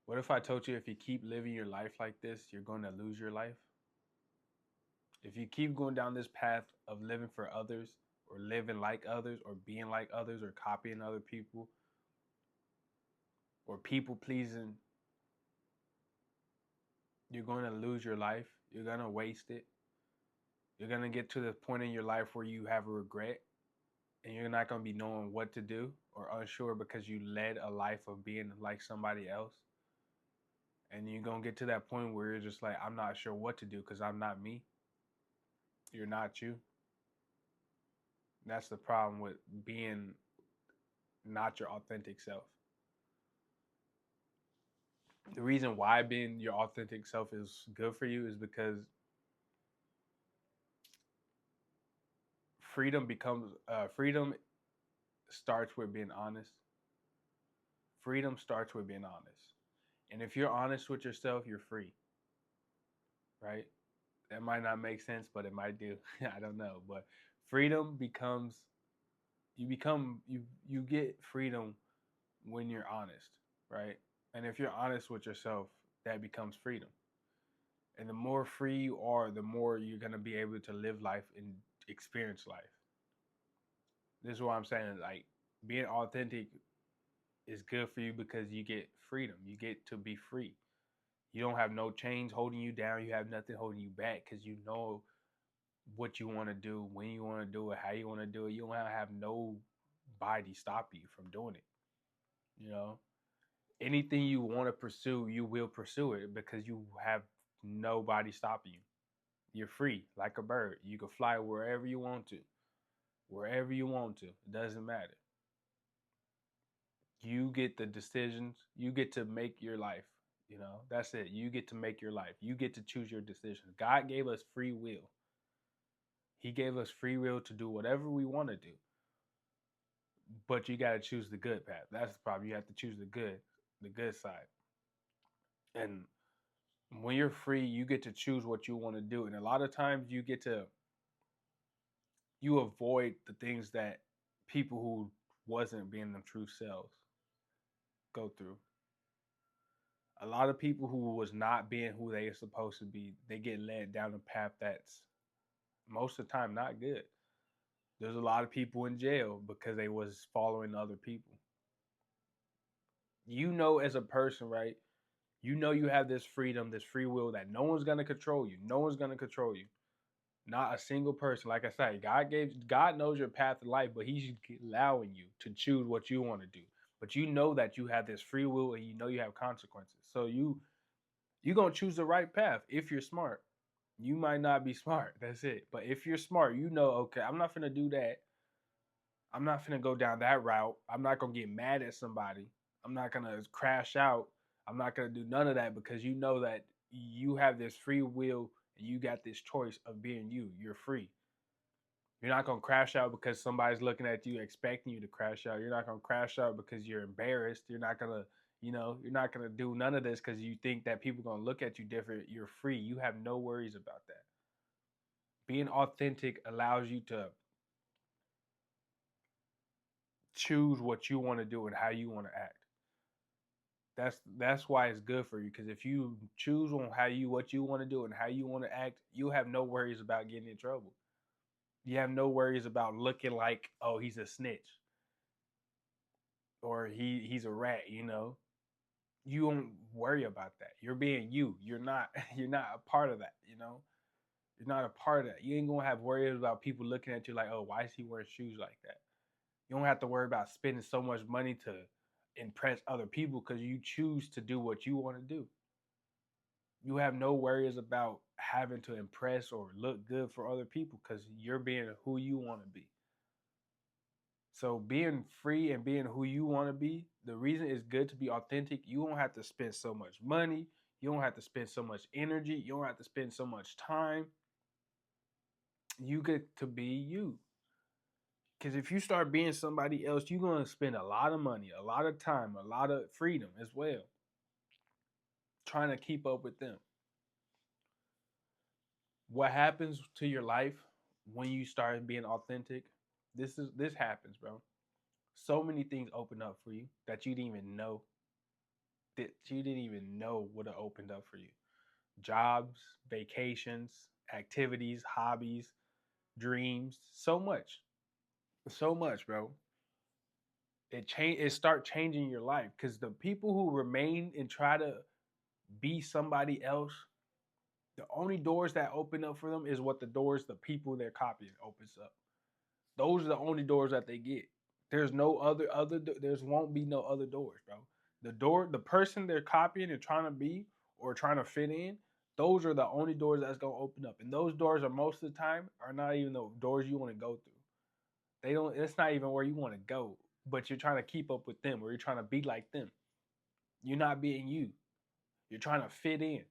What if I told you if you keep living your life like this, you're going to lose your life? If you keep going down this path of living for others, or living like others, or being like others, or copying other people, or people pleasing, you're going to lose your life. You're going to waste it. You're going to get to the point in your life where you have a regret and you're not going to be knowing what to do or unsure because you led a life of being like somebody else. And you're going to get to that point where you're just like, I'm not sure what to do because I'm not me. You're not you. That's the problem with being not your authentic self. The reason why being your authentic self is good for you is because freedom starts with being honest. Freedom starts with being honest. And if you're honest with yourself, you're free, right? That might not make sense, but it might do. I don't know. But freedom becomes you get freedom when you're honest, right? And if you're honest with yourself, that becomes freedom. And the more free you are, the more you're gonna be able to live life and experience life. This is what I'm saying. Like being authentic is good for you because you get freedom. You get to be free. You don't have no chains holding you down. You have nothing holding you back because you know what you want to do, when you want to do it, how you want to do it. You don't have nobody stop you from doing it. You know, anything you want to pursue, you will pursue it because you have nobody stopping you. You're free like a bird. You can fly wherever you want to, wherever you want to. It doesn't matter. You get the decisions. You get to make your life. That's it. You get to make your life. You get to choose your decisions. God gave us free will. He gave us free will to do whatever we want to do. But you got to choose the good path. That's the problem. You have to choose the good side. And when you're free, you get to choose what you want to do. And a lot of times you avoid the things that people who wasn't being their true selves go through. A lot of people who was not being who they are supposed to be, they get led down a path that's most of the time not good. There's a lot of people in jail because they was following other people. As a person, right? You have this freedom, this free will that no one's gonna control you. No one's gonna control you. Not a single person. Like I said, God knows your path in life, but He's allowing you to choose what you want to do. But you know that you have this free will, and you know you have consequences. So you're gonna choose the right path if you're smart. You might not be smart. That's it. But if you're smart, okay, I'm not gonna do that. I'm not gonna go down that route. I'm not gonna get mad at somebody. I'm not gonna crash out. I'm not gonna do none of that because you know that you have this free will and you got this choice of being you. You're free. You're not gonna crash out because somebody's looking at you expecting you to crash out. You're not gonna crash out because you're embarrassed. You're not gonna do none of this because you think that people are gonna look at you different. You're free. You have no worries about that. Being authentic allows you to choose what you want to do and how you want to act. That's why it's good for you because if you choose on what you want to do and how you want to act, you have no worries about getting in trouble. You have no worries about looking like, oh, he's a snitch or he's a rat. You don't worry about that. You're being you. You're not you're not a part of that. You're not a part of that. You ain't gonna have worries about people looking at you like, oh, why is he wearing shoes like that? You don't have to worry about spending so much money to impress other people because you choose to do what you want to do. You have no worries about having to impress or look good for other people because you're being who you want to be. So being free and being who you want to be, the reason it's good to be authentic, you don't have to spend so much money. You don't have to spend so much energy. You don't have to spend so much time. You get to be you. Because if you start being somebody else, you're going to spend a lot of money, a lot of time, a lot of freedom as well, trying to keep up with them. What happens to your life when you start being authentic? This happens, bro. So many things open up for you that you didn't even know. that you didn't even know would have opened up for you. Jobs, vacations, activities, hobbies, dreams, so much. So much, bro. It start changing your life because the people who remain and try to be somebody else, the only doors that open up for them is what the doors the people they're copying opens up. Those are the only doors that they get. There's no other there's won't be no other doors, bro. The person they're copying and trying to be or trying to fit in, those are the only doors that's gonna open up. And those doors are most of the time are not even the doors you want to go through. They don't it's not even where you want to go, but you're trying to keep up with them or you're trying to be like them. You're not being you. You're trying to fit in.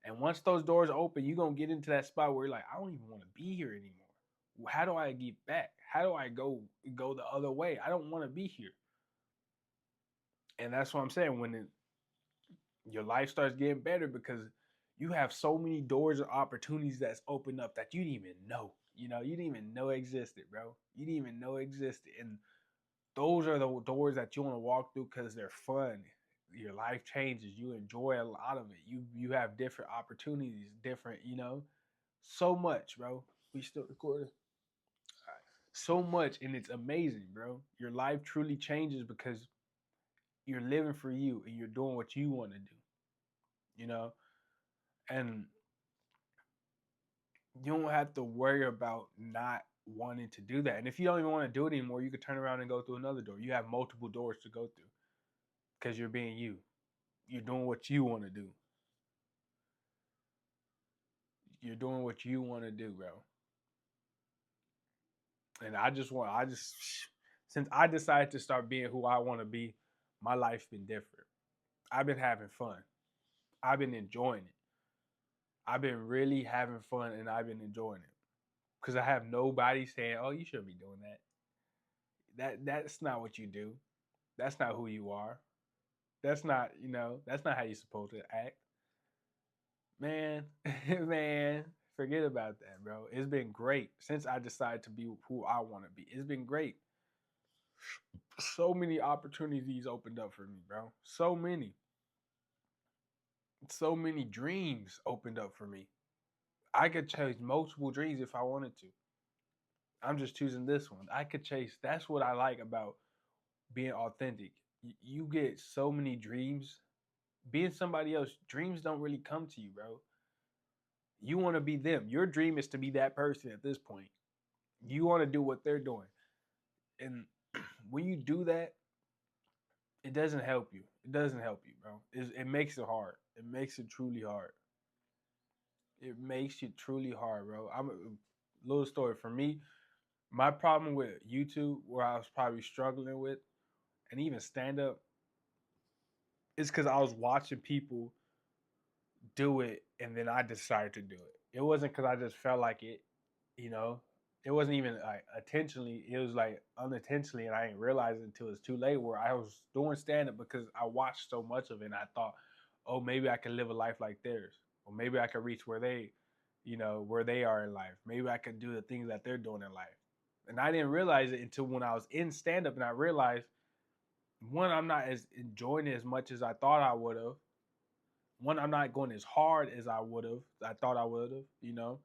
And once those doors open, you're gonna get into that spot where you're like, I don't even want to be here anymore. How do I get back? How do I go the other way? I don't want to be here. And that's what I'm saying. Your life starts getting better because you have so many doors and opportunities that's opened up that you didn't even know. You didn't even know existed, bro. You didn't even know existed. And those are the doors that you want to walk through because they're fun. Your life changes. You enjoy a lot of it. You have different opportunities, different, so much, bro. We still recording. So much, and it's amazing, bro. Your life truly changes because you're living for you and you're doing what you want to do, you know? And you don't have to worry about not wanting to do that. And if you don't even want to do it anymore, you could turn around and go through another door. You have multiple doors to go through because you're being you. You're doing what you want to do. You're doing what you want to do, bro. And since I decided to start being who I want to be, my life's been different. I've been having fun. I've been enjoying it. I've been really having fun and I've been enjoying it. Because I have nobody saying, "Oh, you shouldn't be doing that." That's not what you do. That's not who you are. That's not how you're supposed to act. Man, man, forget about that, bro. It's been great since I decided to be who I want to be. It's been great. So many opportunities opened up for me, bro. So many. So many dreams opened up for me. I could chase multiple dreams if I wanted to. I'm just choosing this one. I could chase. That's what I like about being authentic. You get so many dreams. Being somebody else, dreams don't really come to you, bro. You want to be them. Your dream is to be that person at this point. You want to do what they're doing. And when you do that, it doesn't help you. It doesn't help you, bro. It makes it hard. It makes it truly hard. It makes it truly hard, bro. I'm a little story for me. My problem with YouTube, where I was probably struggling with, and even stand up, is because I was watching people do it, and then I decided to do it. It wasn't because I just felt like it, you know. It wasn't even like intentionally. It was like unintentionally, and I didn't realize it until it's too late. Where I was doing stand up because I watched so much of it, and I thought, oh, maybe I can live a life like theirs, or maybe I can reach where where they are in life. Maybe I can do the things that they're doing in life. And I didn't realize it until when I was in stand up and I realized one, I'm not as enjoying it as much as I thought I would have. One, I'm not going as hard as I thought I would have.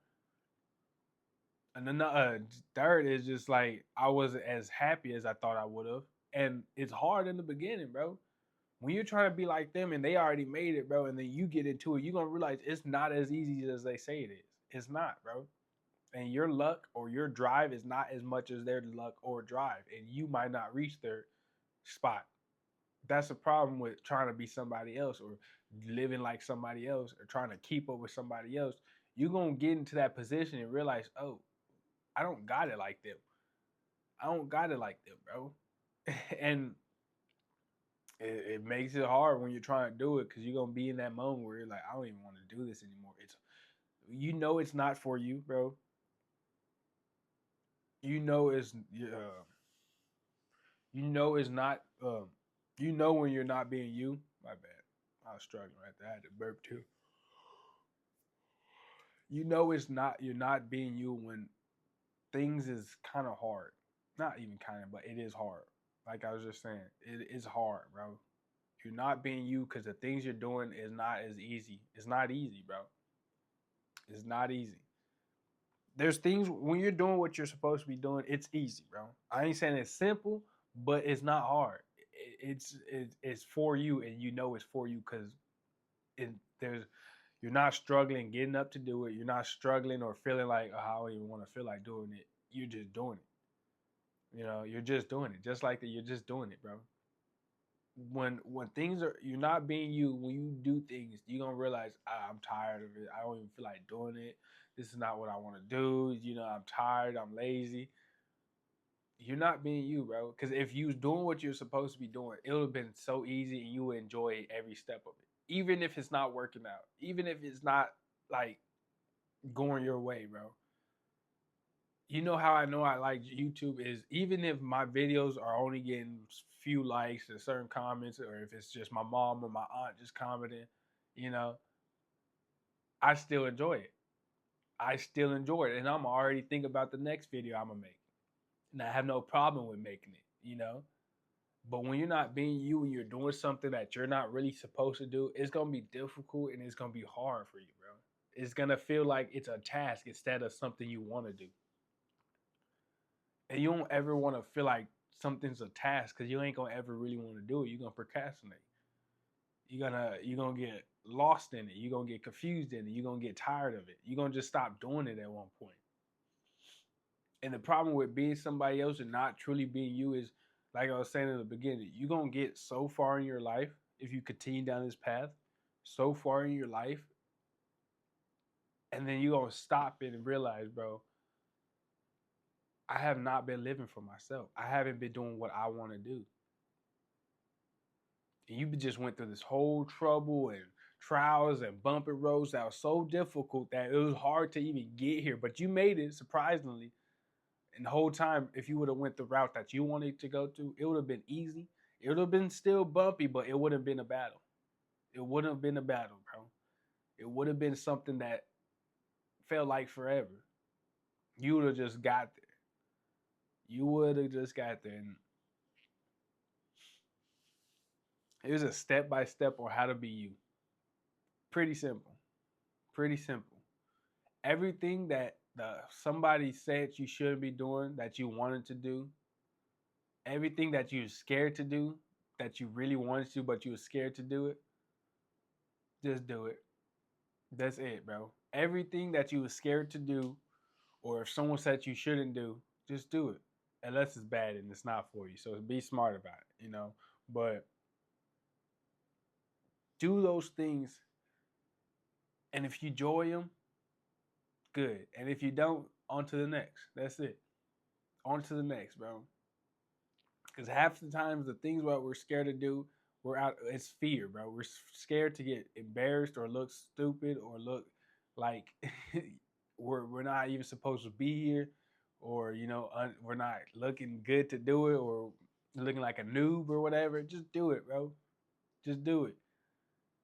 And then the third is just like I wasn't as happy as I thought I would have. And it's hard in the beginning, bro. When you're trying to be like them and they already made it, bro, and then you get into it, you're gonna realize it's not as easy as they say it is. It's not, bro. And your luck or your drive is not as much as their luck or drive, and you might not reach their spot. That's a problem with trying to be somebody else or living like somebody else or trying to keep up with somebody else. You're gonna get into that position and realize, oh, I don't got it like them. I don't got it like them, bro. And it makes it hard when you're trying to do it because you're gonna be in that moment where you're like, I don't even want to do this anymore. It's not for you, bro. You know it's you know it's not when you're not being you. My bad. I was struggling right there. I had to burp too. You know it's not you're not being you when things is kind of hard. Not even kind of, but it is hard. Like I was just saying, it is hard, bro. You're not being you because the things you're doing is not as easy. It's not easy, bro. It's not easy. There's things when you're doing what you're supposed to be doing, it's easy, bro. I ain't saying it's simple, but it's not hard. It's for you, and you know it's for you because it there's you're not struggling getting up to do it. You're not struggling or feeling like, oh, I don't even want to feel like doing it. You're just doing it. You're just doing it. Just like that, you're just doing it, bro. When things are you're not being you, when you do things, you're gonna realize, I'm tired of it. I don't even feel like doing it. This is not what I want to do. I'm tired, I'm lazy. You're not being you, bro. Because if you was doing what you're supposed to be doing, it would have been so easy and you would enjoy every step of it. Even if it's not working out, even if it's not like going your way, bro. You know how I know I like YouTube is even if my videos are only getting few likes and certain comments, or if it's just my mom or my aunt just commenting, you know, I still enjoy it. I still enjoy it. And I'm already thinking about the next video I'm gonna make. And I have no problem with making it. But when you're not being you and you're doing something that you're not really supposed to do, it's gonna be difficult and it's gonna be hard for you, bro. It's gonna feel like it's a task instead of something you want to do. And you don't ever want to feel like something's a task because you ain't gonna ever really want to do it. You're gonna procrastinate. You're gonna get lost in it. You're gonna get confused in it. You're gonna get tired of it. You're gonna just stop doing it at one point. And the problem with being somebody else and not truly being you is, like I was saying in the beginning, you're gonna get so far in your life if you continue down this path, so far in your life, and then you're gonna stop it and realize, bro, I have not been living for myself. I haven't been doing what I want to do. And you just went through this whole trouble and trials and bumpy roads that was so difficult that it was hard to even get here. But you made it surprisingly. And the whole time, if you would have went the route that you wanted to go to, it would have been easy. It would have been still bumpy, but it would have been a battle. It wouldn't have been a battle, bro. It would have been something that felt like forever. You would have just got there. You would have just got there. And it was a step by step on how to be you. Pretty simple. Pretty simple. Everything that somebody said you shouldn't be doing that you wanted to do, everything that you're scared to do that you really wanted to but you were scared to do it, just do it. That's it, bro. Everything that you were scared to do, or if someone said you shouldn't do, just do it. Unless it's bad and it's not for you. So be smart about it. But do those things, and if you enjoy them, good. And if you don't, on to the next. That's it. On to the next, bro. Because half the times the things what we're scared to do, it's fear, bro. We're scared to get embarrassed or look stupid or look like we're not even supposed to be here, or we're not looking good to do it, or looking like a noob or whatever. Just do it, bro. Just do it.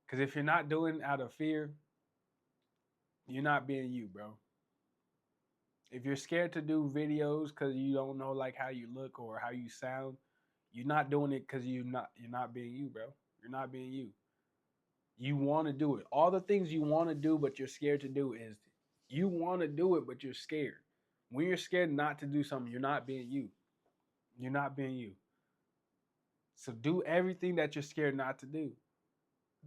Because if you're not doing it out of fear, you're not being you, bro. If you're scared to do videos because you don't know like how you look or how you sound, you're not doing it because you're not being you, bro. You're not being you. You want to do it. All the things you want to do but you're scared to do is you want to do it but you're scared. When you're scared not to do something, you're not being you. You're not being you. So do everything that you're scared not to do.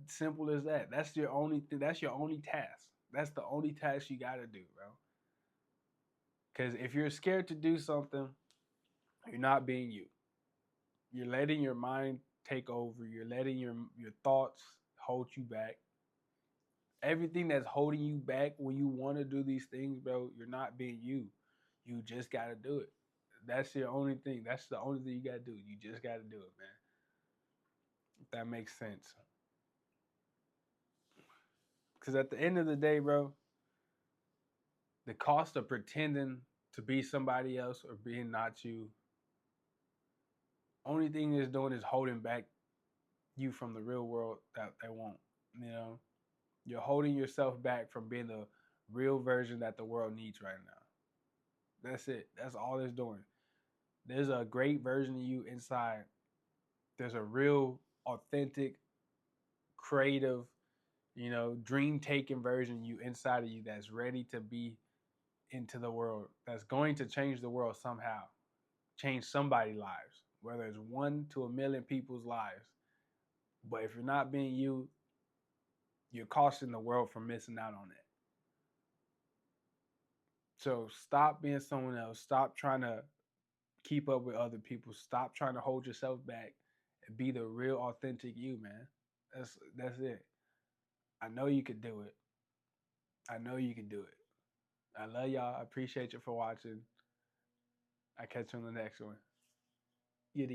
Simple as that. That's your only that's your only task. That's the only task you got to do, bro. Because if you're scared to do something, you're not being you. You're letting your mind take over. You're letting your thoughts hold you back. Everything that's holding you back when you want to do these things, bro, you're not being you. You just got to do it. That's your only thing. That's the only thing you got to do. You just got to do it, man. If that makes sense. Because at the end of the day, bro, the cost of pretending to be somebody else or being not you, only thing it's doing is holding back you from the real world that they want. You're holding yourself back from being the real version that the world needs right now. That's it. That's all it's doing. There's a great version of you inside. There's a real authentic, creative, dream taking version you inside of you that's ready to be into the world, that's going to change the world somehow, change somebody's lives, whether it's 1 to 1 million people's lives. But if you're not being you, you're costing the world from missing out on it. So stop being someone else. Stop trying to keep up with other people. Stop trying to hold yourself back and be the real authentic you, man. That's it. I know you could do it. I know you can do it. I love y'all. I appreciate you for watching. I catch you on the next one. You